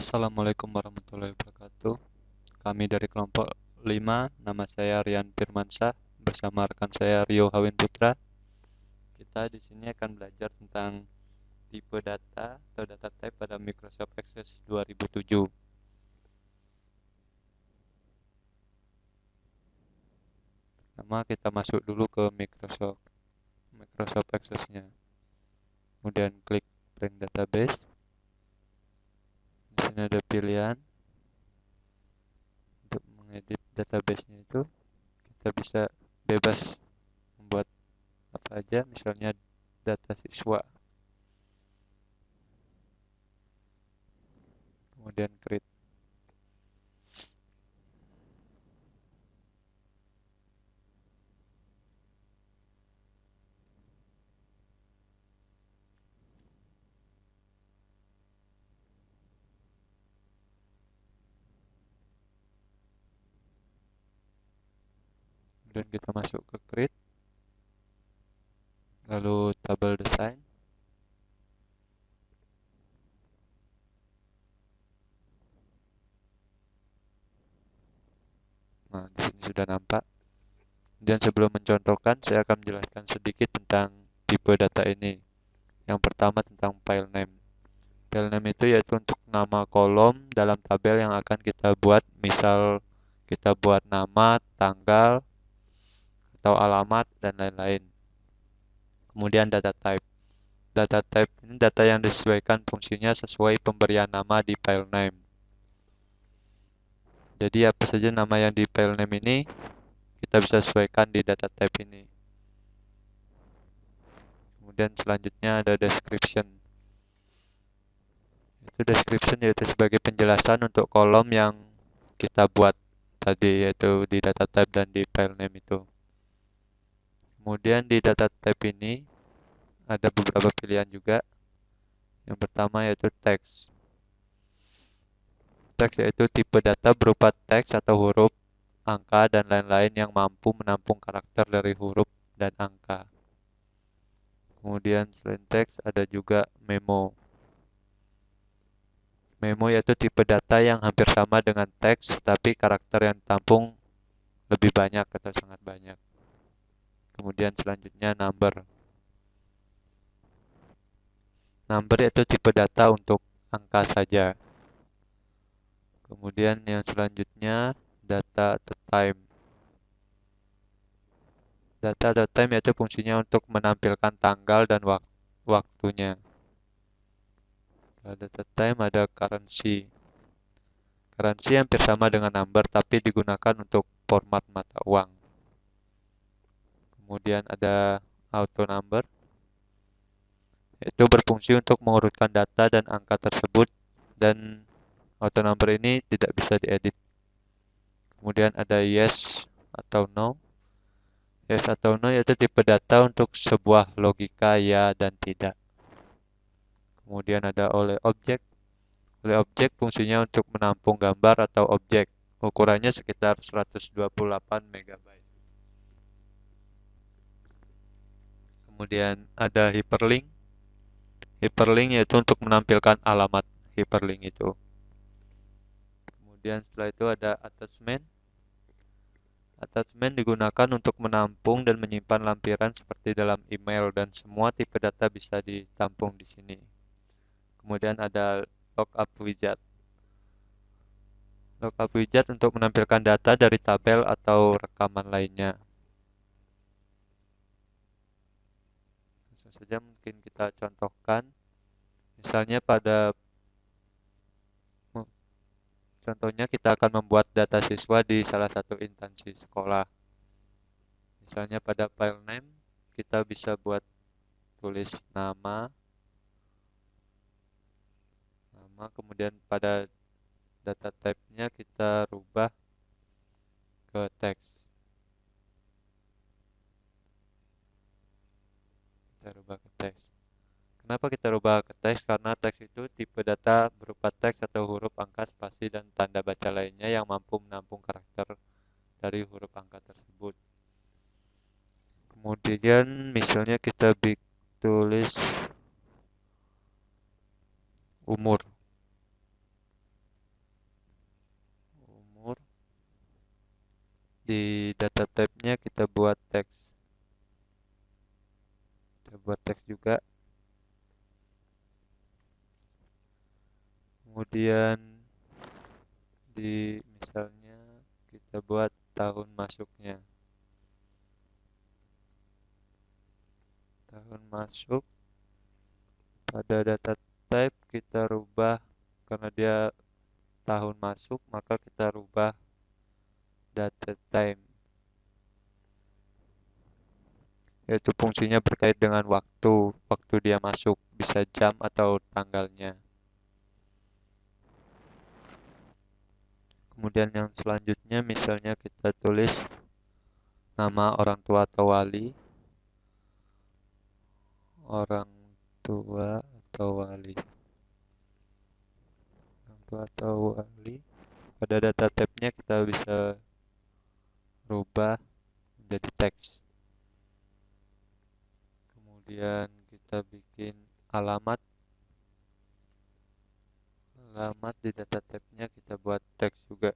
Assalamualaikum warahmatullahi wabarakatuh. Kami dari kelompok 5, nama saya Rian Firmansyah, bersama rekan saya Rio Hawin Putra. Kita di sini akan belajar tentang tipe data atau data type pada Microsoft Access 2007. Pertama kita masuk dulu ke Microsoft Access-nya. Kemudian klik Blank Database. Di sini ada pilihan untuk mengedit database-nya itu. Kita bisa bebas membuat apa aja, misalnya data siswa. Kemudian create. Kemudian kita masuk ke create, lalu table design. Nah, di sini sudah nampak. Dan sebelum mencontohkan, saya akan menjelaskan sedikit tentang tipe data ini. Yang pertama tentang file name. File name itu yaitu untuk nama kolom dalam tabel yang akan kita buat. Misal kita buat nama, tanggal, atau alamat, dan lain-lain. Kemudian data type. Data type ini data yang disesuaikan fungsinya sesuai pemberian nama di file name. Jadi apa saja nama yang di file name ini kita bisa sesuaikan di data type ini. Kemudian selanjutnya ada description. Itu description yaitu sebagai penjelasan untuk kolom yang kita buat tadi, yaitu di data type dan di file name itu. Kemudian di data type ini ada beberapa pilihan juga. Yang pertama yaitu text. Text yaitu tipe data berupa teks atau huruf, angka, dan lain-lain yang mampu menampung karakter dari huruf dan angka. Kemudian selain teks ada juga memo. Memo yaitu tipe data yang hampir sama dengan teks, tapi karakter yang ditampung lebih banyak atau sangat banyak. Kemudian selanjutnya number. Number yaitu tipe data untuk angka saja. Kemudian yang selanjutnya data at time. Data at time yaitu fungsinya untuk menampilkan tanggal dan waktunya. Pada data time ada currency. Currency hampir sama dengan number tapi digunakan untuk format mata uang. Kemudian ada auto number, yaitu berfungsi untuk mengurutkan data dan angka tersebut, dan auto number ini tidak bisa diedit. Kemudian ada yes atau no. Yes atau no yaitu tipe data untuk sebuah logika ya dan tidak. Kemudian ada oleh objek. Oleh objek fungsinya untuk menampung gambar atau objek. Ukurannya sekitar 128 MB. Kemudian ada hyperlink. Hyperlink yaitu untuk menampilkan alamat hyperlink itu. Kemudian setelah itu ada attachment. Attachment digunakan untuk menampung dan menyimpan lampiran seperti dalam email, dan semua tipe data bisa ditampung di sini. Kemudian ada lookup widget. Lookup widget untuk menampilkan data dari tabel atau rekaman lainnya. Langsung saja mungkin kita contohkan. Misalnya contohnya kita akan membuat data siswa di salah satu instansi sekolah. Misalnya pada file name kita bisa buat tulis nama, kemudian pada data type-nya kita rubah ke teks. Kenapa kita rubah ke teks? Karena teks itu tipe data berupa teks atau huruf, angka, spasi, dan tanda baca lainnya yang mampu menampung karakter dari huruf angka tersebut. Kemudian misalnya kita tulis umur. data type-nya kita buat teks. Kita buat teks juga. Kemudian di misalnya kita buat tahun masuknya. Tahun masuk pada data type kita rubah karena dia tahun masuk, maka kita rubah data time, yaitu fungsinya berkait dengan waktu dia masuk, bisa jam atau tanggalnya. Kemudian yang selanjutnya misalnya kita tulis nama orang tua atau wali. Orang tua atau wali. Orang tua atau wali. Pada data type-nya kita bisa rubah menjadi teks. Kemudian kita bikin alamat. Alamat di data type-nya kita buat teks juga.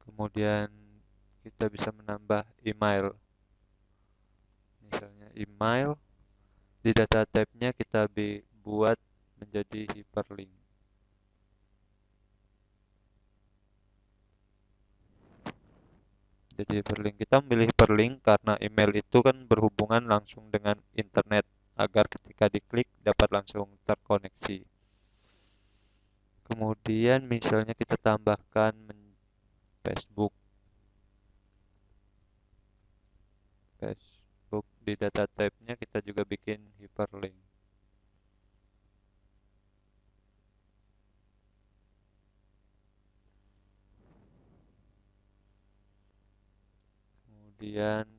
Kemudian kita bisa menambah email. Misalnya email di data type-nya kita buat menjadi hyperlink. Jadi hyperlink, kita memilih hyperlink karena email itu kan berhubungan langsung dengan internet agar ketika diklik dapat langsung terkoneksi. Kemudian misalnya kita tambahkan Facebook. Facebook di data type-nya kita juga bikin hyperlink. Kemudian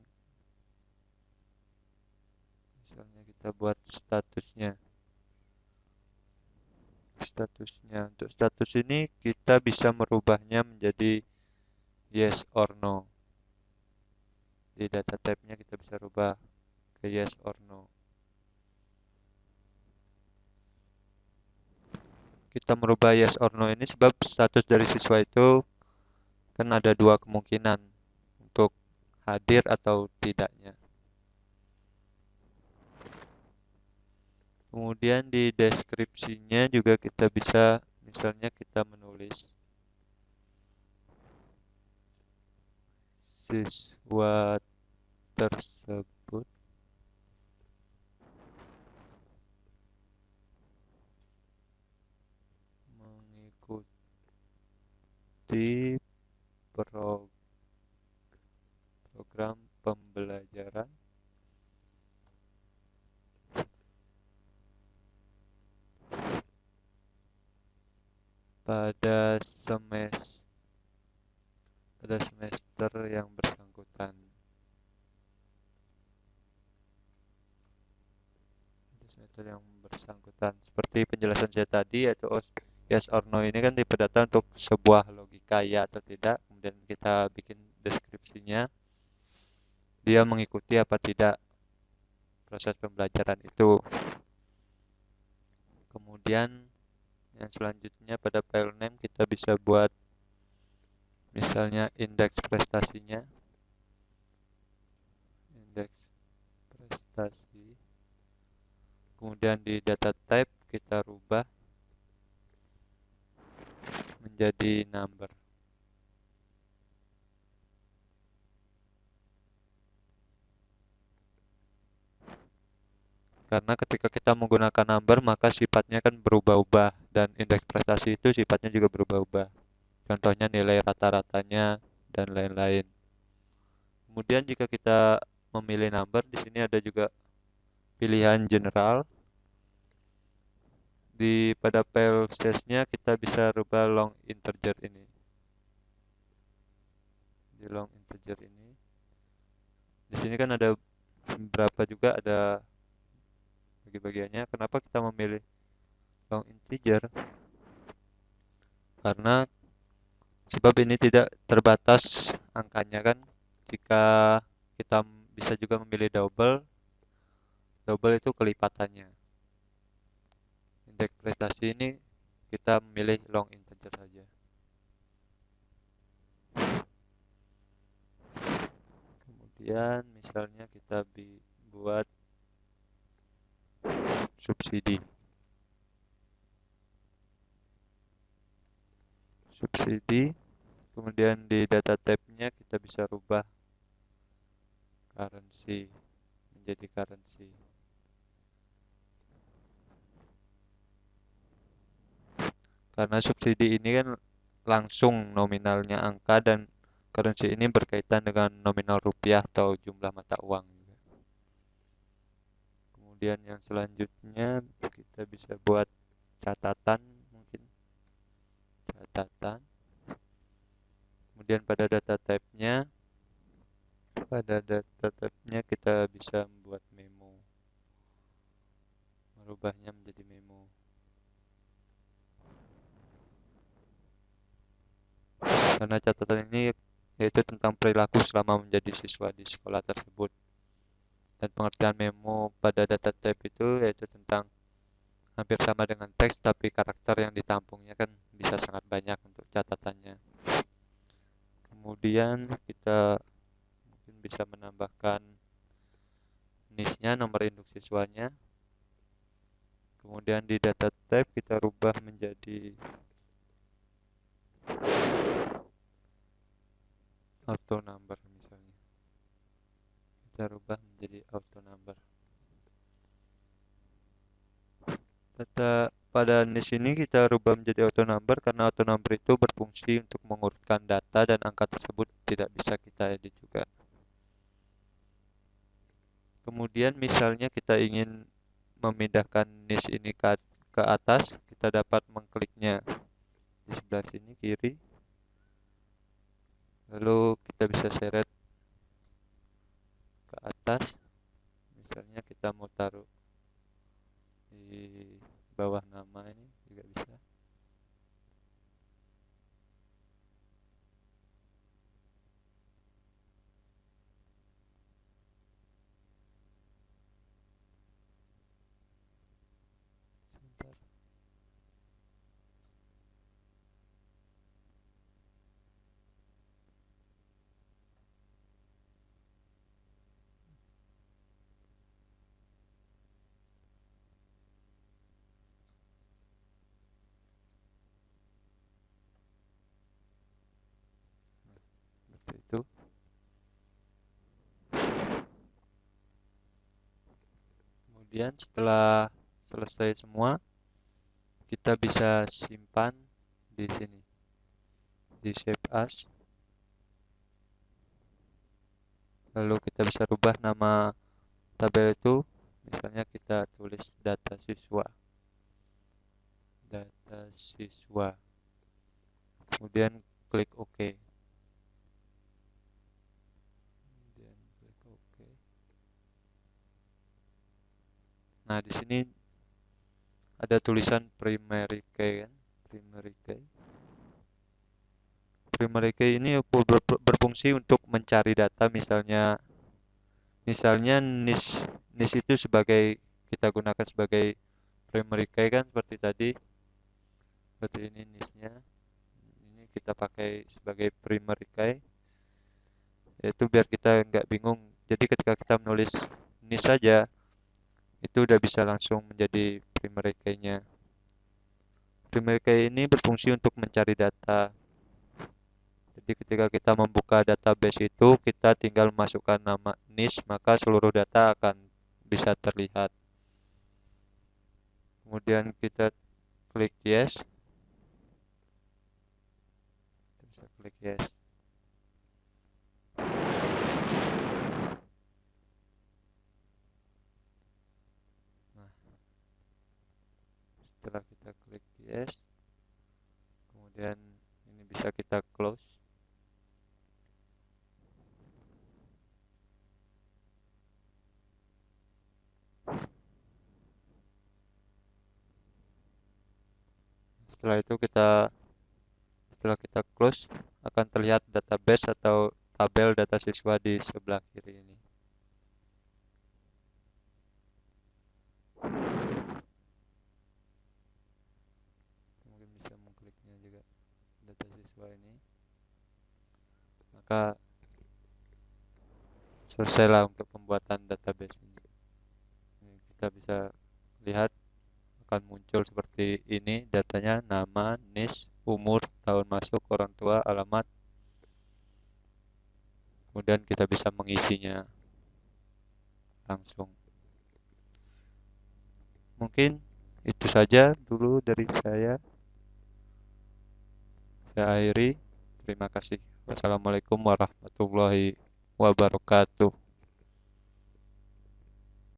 misalnya kita buat statusnya. Untuk status ini kita bisa merubahnya menjadi yes or no. Di data type-nya kita bisa rubah ke yes or no. Kita merubah yes or no ini sebab status dari siswa itu kan ada dua kemungkinan untuk hadir atau tidaknya. Kemudian di deskripsinya juga kita bisa, misalnya kita menulis siswa tersebut mengikuti program pembelajaran pada semester yang bersangkutan. Seperti penjelasan saya tadi, yaitu yes or no ini kan tipe data untuk sebuah logika ya atau tidak. Kemudian kita bikin deskripsinya, dia mengikuti apa tidak proses pembelajaran itu. Kemudian yang selanjutnya pada file name kita bisa buat misalnya indeks prestasinya. Indeks prestasi. Kemudian di data type kita rubah menjadi number. Karena ketika kita menggunakan number maka sifatnya kan berubah-ubah dan indeks prestasi itu sifatnya juga berubah-ubah. Contohnya nilai rata-ratanya dan lain-lain. Kemudian jika kita memilih number, di sini ada juga pilihan general. Pada file stage-nya kita bisa rubah long integer ini. Di long integer ini. Di sini kan ada berapa juga ada bagi-bagiannya. Kenapa kita memilih long integer? Karena sebab ini tidak terbatas angkanya kan. Jika kita bisa juga memilih double itu kelipatannya. Indeks prestasi ini kita memilih long integer saja. Kemudian misalnya kita buat subsidi. Kemudian di data type-nya kita bisa rubah currency menjadi currency. Karena subsidi ini kan langsung nominalnya angka dan currency ini berkaitan dengan nominal rupiah atau jumlah mata uang. Kemudian yang selanjutnya kita bisa buat catatan, mungkin catatan. Kemudian pada data type-nya kita bisa membuat memo, merubahnya menjadi memo. Karena catatan ini yaitu tentang perilaku selama menjadi siswa di sekolah tersebut. Dan pengertian memo pada data type itu yaitu tentang hampir sama dengan teks, tapi karakter yang ditampungnya kan bisa sangat banyak untuk catatannya. Kemudian kita mungkin bisa menambahkan NIS-nya, nomor induk siswanya. Kemudian di data type kita rubah menjadi auto number misalnya. Kita rubah menjadi auto number. Data pada NIS ini kita rubah menjadi auto number karena auto number itu berfungsi untuk mengurutkan data dan angka tersebut tidak bisa kita edit juga. Kemudian misalnya kita ingin memindahkan NIS ini ke atas, kita dapat mengkliknya di sebelah sini kiri. Lalu kita bisa seret ke atas. Misalnya kita mau taruh di bawah nama ini juga bisa. Sebentar. Seperti itu. Kemudian setelah selesai semua, kita bisa simpan di sini di save as. Lalu kita bisa rubah nama tabel itu, misalnya kita tulis data siswa. Kemudian klik OK. Nah, di sini ada tulisan primary key kan? Primary key ini berfungsi untuk mencari data, misalnya NIS itu kita gunakan sebagai primary key kan, seperti tadi. Seperti ini NIS-nya. Ini kita pakai sebagai primary key. Yaitu biar kita nggak bingung. Jadi ketika kita menulis NIS saja, itu udah bisa langsung menjadi primary key-nya. Primary key ini berfungsi untuk mencari data. Jadi ketika kita membuka database itu, kita tinggal masukkan nama NIS, maka seluruh data akan bisa terlihat. Kemudian kita klik yes. Kita bisa klik yes. Nah, setelah kita klik yes, kemudian ini bisa kita close. Setelah kita close, akan terlihat database atau tabel data siswa di sebelah kiri ini. Mungkin bisa mengkliknya juga data siswa ini. Maka selesai lah untuk pembuatan database ini. Kita bisa lihat akan muncul seperti ini datanya, nama, NIS, umur, tahun masuk, orang tua, alamat. Kemudian kita bisa mengisinya langsung. Mungkin itu saja dulu dari saya. Saya akhiri. Terima kasih. Wassalamualaikum warahmatullahi wabarakatuh.